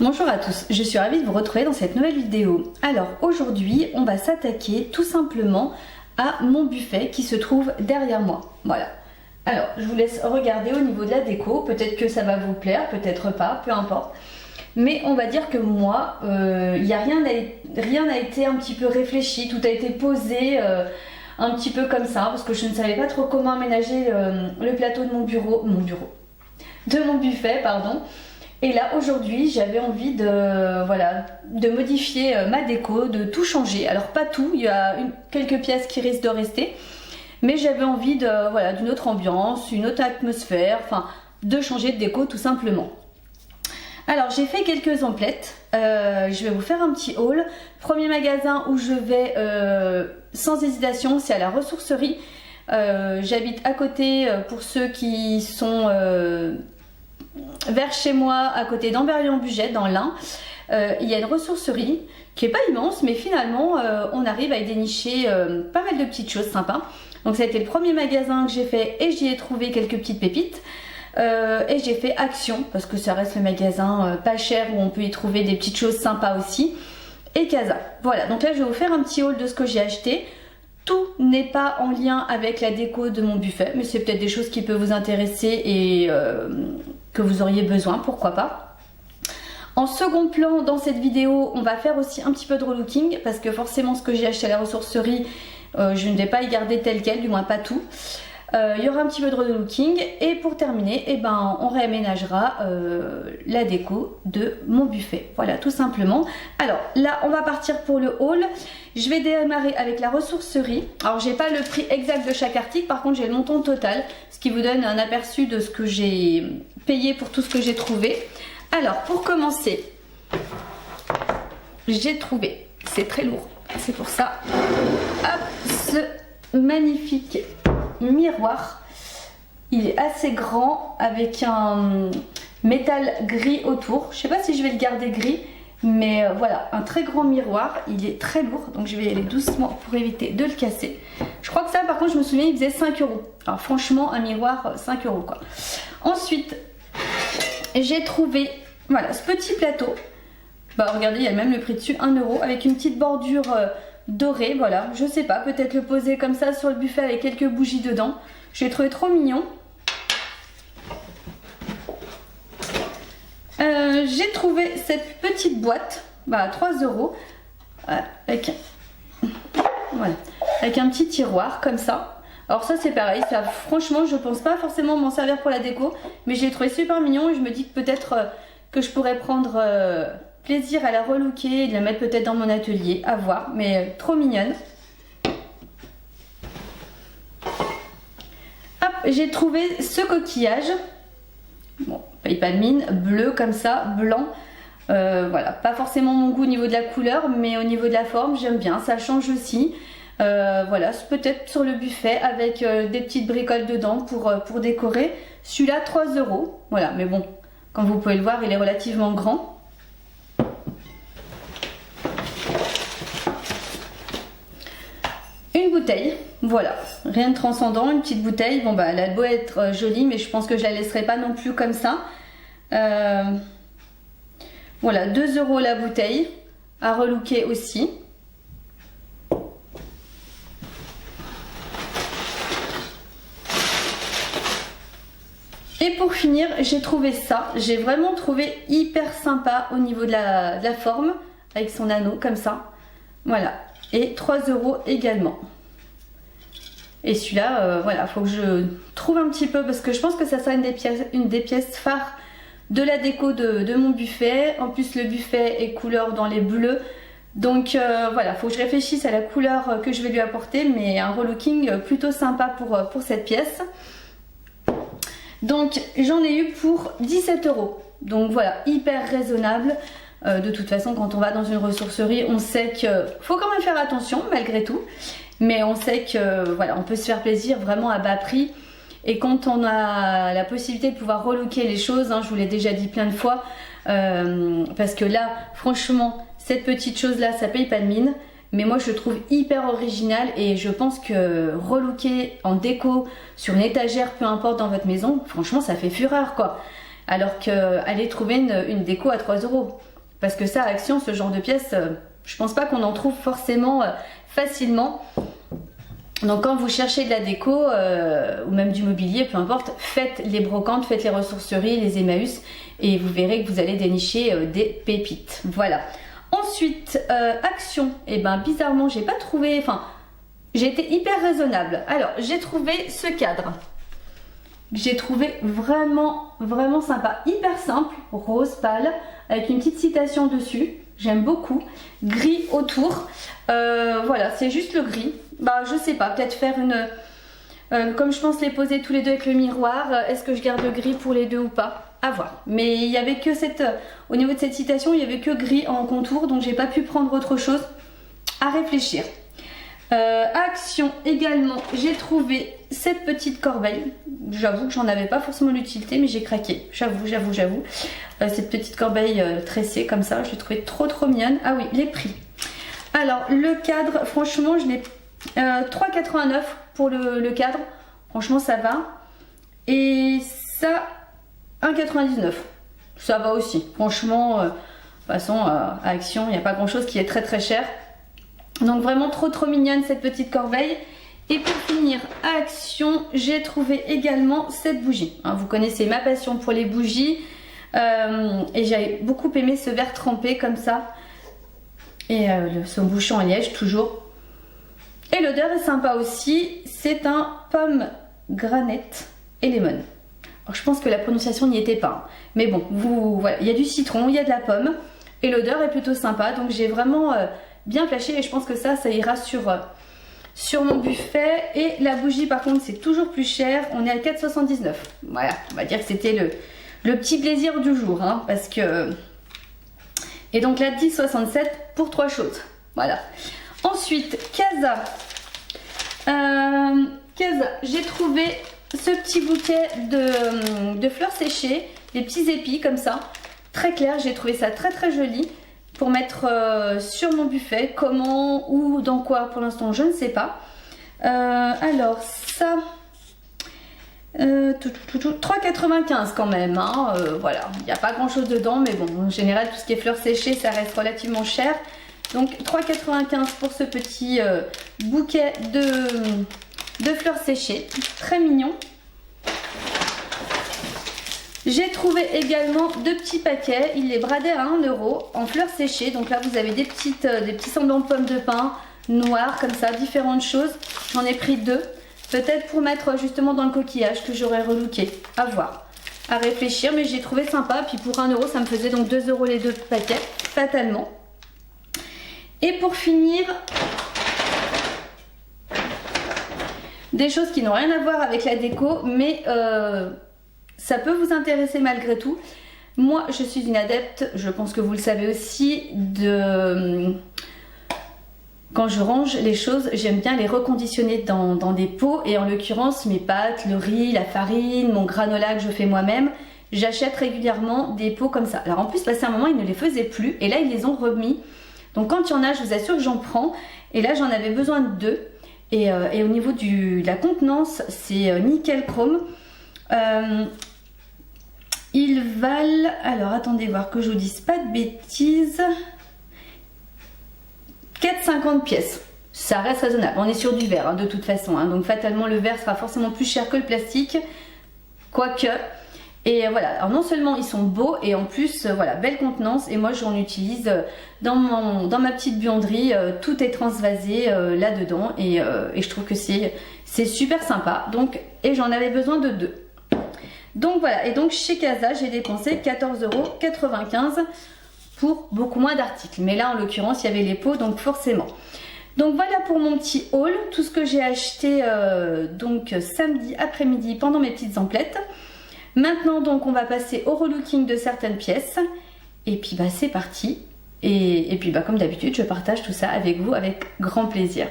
Bonjour à tous, je suis ravie de vous retrouver dans cette nouvelle vidéo. Alors aujourd'hui on va s'attaquer tout simplement à mon buffet qui se trouve derrière moi. Voilà. Alors je vous laisse regarder au niveau de la déco, peut-être que ça va vous plaire, peut-être pas, peu importe. Mais on va dire que moi, rien n'a été un petit peu réfléchi, tout a été posé un petit peu comme ça, parce que je ne savais pas trop comment aménager le plateau de mon buffet, pardon. Et là aujourd'hui j'avais envie de modifier ma déco, de tout changer. Alors pas tout, il y a quelques pièces qui risquent de rester, mais j'avais envie d'une autre ambiance, une autre atmosphère, enfin de changer de déco tout simplement. Alors j'ai fait quelques emplettes, je vais vous faire un petit haul. Premier magasin où je vais sans hésitation, c'est à la ressourcerie. J'habite à côté, pour ceux qui sont vers chez moi, à côté d'Ambérieu-en-Bugey, dans l'Ain. Il y a une ressourcerie qui est pas immense, mais finalement on arrive à y dénicher pas mal de petites choses sympas. Donc ça a été le premier magasin que j'ai fait et j'y ai trouvé quelques petites pépites. Et j'ai fait Action parce que ça reste le magasin pas cher où on peut y trouver des petites choses sympas aussi, et Casa. Voilà, donc là je vais vous faire un petit haul de ce que j'ai acheté. Tout n'est pas en lien avec la déco de mon buffet, mais c'est peut-être des choses qui peuvent vous intéresser et que vous auriez besoin, pourquoi pas. En second plan dans cette vidéo, on va faire aussi un petit peu de relooking parce que forcément ce que j'ai acheté à la ressourcerie, je ne vais pas y garder tel quel, du moins pas tout. Il y aura un petit peu de relooking et pour terminer, on réaménagera la déco de mon buffet. Voilà, tout simplement. Alors là, on va partir pour le haul. Je vais démarrer avec la ressourcerie. Alors, j'ai pas le prix exact de chaque article. Par contre, j'ai le montant total, ce qui vous donne un aperçu de ce que j'ai payé pour tout ce que j'ai trouvé. Alors, pour commencer, j'ai trouvé, c'est très lourd, c'est pour ça, hop, ce magnifique miroir. Il est assez grand avec un métal gris autour. Je sais pas si je vais le garder gris, mais voilà, un très grand miroir. Il est très lourd, donc je vais y aller doucement pour éviter de le casser. Je crois que ça, par contre, je me souviens, il faisait 5 €. Alors franchement, un miroir, 5 € quoi. Ensuite, j'ai trouvé, voilà, ce petit plateau. Bah regardez, il y a même le prix dessus, 1 € avec une petite bordure doré, voilà, je sais pas, peut-être le poser comme ça sur le buffet avec quelques bougies dedans. Je l'ai trouvé trop mignon. J'ai trouvé cette petite boîte, 3 €, avec un petit tiroir comme ça. Alors ça c'est pareil, ça franchement je pense pas forcément m'en servir pour la déco, mais je l'ai trouvé super mignon et je me dis que peut-être que je pourrais prendre plaisir à la relooker et de la mettre peut-être dans mon atelier, à voir, mais trop mignonne. Hop, j'ai trouvé ce coquillage, bon, PayPal Mine, bleu comme ça, blanc, voilà, pas forcément mon goût au niveau de la couleur, mais au niveau de la forme, j'aime bien, ça change aussi. Voilà, peut-être sur le buffet avec des petites bricoles dedans pour décorer. Celui-là, 3 €, voilà, mais bon, comme vous pouvez le voir, il est relativement grand. Une bouteille, voilà, rien de transcendant, une petite bouteille. Bon elle a beau être jolie, mais je pense que je la laisserai pas non plus comme ça. Voilà, 2 € la bouteille, à relooker aussi. Et pour finir, j'ai trouvé ça, j'ai vraiment trouvé hyper sympa au niveau de la forme, avec son anneau comme ça, voilà. Et 3 € également. Et celui-là, voilà, faut que je trouve un petit peu parce que je pense que ça sera une des pièces phares de la déco de mon buffet. En plus, le buffet est couleur dans les bleus. Donc voilà, faut que je réfléchisse à la couleur que je vais lui apporter, mais un relooking plutôt sympa pour cette pièce. Donc j'en ai eu pour 17 €. Donc voilà, hyper raisonnable. De toute façon, quand on va dans une ressourcerie, on sait qu'il faut quand même faire attention malgré tout, mais on sait que voilà, on peut se faire plaisir vraiment à bas prix. Et quand on a la possibilité de pouvoir relooker les choses, je vous l'ai déjà dit plein de fois, parce que là, franchement, cette petite chose là, ça paye pas de mine. Mais moi je le trouve hyper original et je pense que relooker en déco sur une étagère, peu importe dans votre maison, franchement ça fait fureur quoi. Alors qu'aller trouver une déco à 3 €. parce que ça, à Action, ce genre de pièces, je pense pas qu'on en trouve forcément facilement. Donc quand vous cherchez de la déco ou même du mobilier, peu importe, faites les brocantes, faites les ressourceries, les Emmaüs et vous verrez que vous allez dénicher des pépites. Voilà. Ensuite, Action, et ben bizarrement j'ai pas trouvé, enfin j'ai été hyper raisonnable. Alors j'ai trouvé ce cadre. J'ai trouvé vraiment sympa, hyper simple, rose pâle, avec une petite citation dessus. J'aime beaucoup, gris autour, voilà, c'est juste le gris. Bah je sais pas, peut-être faire une, comme je pense les poser tous les deux avec le miroir, est-ce que je garde le gris pour les deux ou pas? À voir. Mais il y avait que cette, au niveau de cette citation, il y avait que gris en contour, donc j'ai pas pu prendre autre chose. À réfléchir. Action également, j'ai trouvé cette petite corbeille. J'avoue que j'en avais pas forcément l'utilité, mais j'ai craqué. J'avoue. Cette petite corbeille tressée comme ça, je l'ai trouvée trop mignonne. Ah oui, les prix. Alors le cadre, franchement, je l'ai 3,89 pour le cadre. Franchement, ça va. Et ça, 1,99. Ça va aussi. Franchement, de toute façon, à Action, il n'y a pas grand chose qui est très cher. Donc vraiment trop mignonne cette petite corbeille. Et pour finir, à Action, j'ai trouvé également cette bougie. Hein, vous connaissez ma passion pour les bougies. Et j'avais beaucoup aimé ce verre trempé comme ça. Et son bouchon en liège toujours. Et l'odeur est sympa aussi. C'est un pomme granette et lemon. Alors, je pense que la prononciation n'y était pas. Hein. Mais bon, voilà, il y a du citron, il y a de la pomme. Et l'odeur est plutôt sympa. Donc j'ai vraiment bien flashé. Et je pense que ça ira sur mon buffet. Et la bougie par contre c'est toujours plus cher. On est à 4,79. Voilà, on va dire que c'était le petit plaisir du jour. Hein, parce que... Et donc là 10,67 pour 3 choses. Voilà. Ensuite, Casa. Casa, j'ai trouvé ce petit bouquet de fleurs séchées, des petits épis comme ça, très clair. J'ai trouvé ça très joli pour mettre sur mon buffet. Comment ou dans quoi pour l'instant je ne sais pas. Alors ça, 3,95 quand même. Hein, voilà, il n'y a pas grand chose dedans, mais bon, en général tout ce qui est fleurs séchées ça reste relativement cher. Donc 3,95 pour ce petit bouquet de fleurs séchées, très mignon. J'ai trouvé également 2 petits paquets, il les bradait à 1 € en fleurs séchées. Donc là vous avez des petits semblants de pommes de pin noires comme ça, différentes choses. J'en ai pris 2, peut-être pour mettre justement dans le coquillage que j'aurais relooké, à voir, à réfléchir. Mais j'ai trouvé sympa, puis pour 1 € ça me faisait donc 2 € les 2 paquets, fatalement. Et pour finir, des choses qui n'ont rien à voir avec la déco, mais ça peut vous intéresser malgré tout. Moi, je suis une adepte, je pense que vous le savez aussi, quand je range les choses, j'aime bien les reconditionner dans des pots. Et en l'occurrence, mes pâtes, le riz, la farine, mon granola que je fais moi-même, j'achète régulièrement des pots comme ça. Alors en plus, passé un moment, ils ne les faisaient plus et là, ils les ont remis. Donc quand il y en a, je vous assure que j'en prends. Et là, j'en avais besoin de 2. Et au niveau de la contenance, c'est nickel chrome. Ils valent... Alors, attendez voir que je vous dise pas de bêtises. 4,50 pièces. Ça reste raisonnable. On est sur du verre, hein, de toute façon. Hein. Donc fatalement, le verre sera forcément plus cher que le plastique. Quoique... Et voilà, alors non seulement ils sont beaux et en plus voilà, belle contenance. Et moi j'en utilise dans ma petite buanderie, tout est transvasé là-dedans et je trouve que c'est super sympa. Donc, et j'en avais besoin de 2. Donc voilà, et donc chez Casa j'ai dépensé 14,95 € pour beaucoup moins d'articles. Mais là en l'occurrence il y avait les pots, donc forcément. Donc voilà pour mon petit haul, tout ce que j'ai acheté donc samedi après-midi pendant mes petites emplettes. Maintenant donc on va passer au relooking de certaines pièces et puis bah c'est parti et puis bah comme d'habitude je partage tout ça avec vous avec grand plaisir.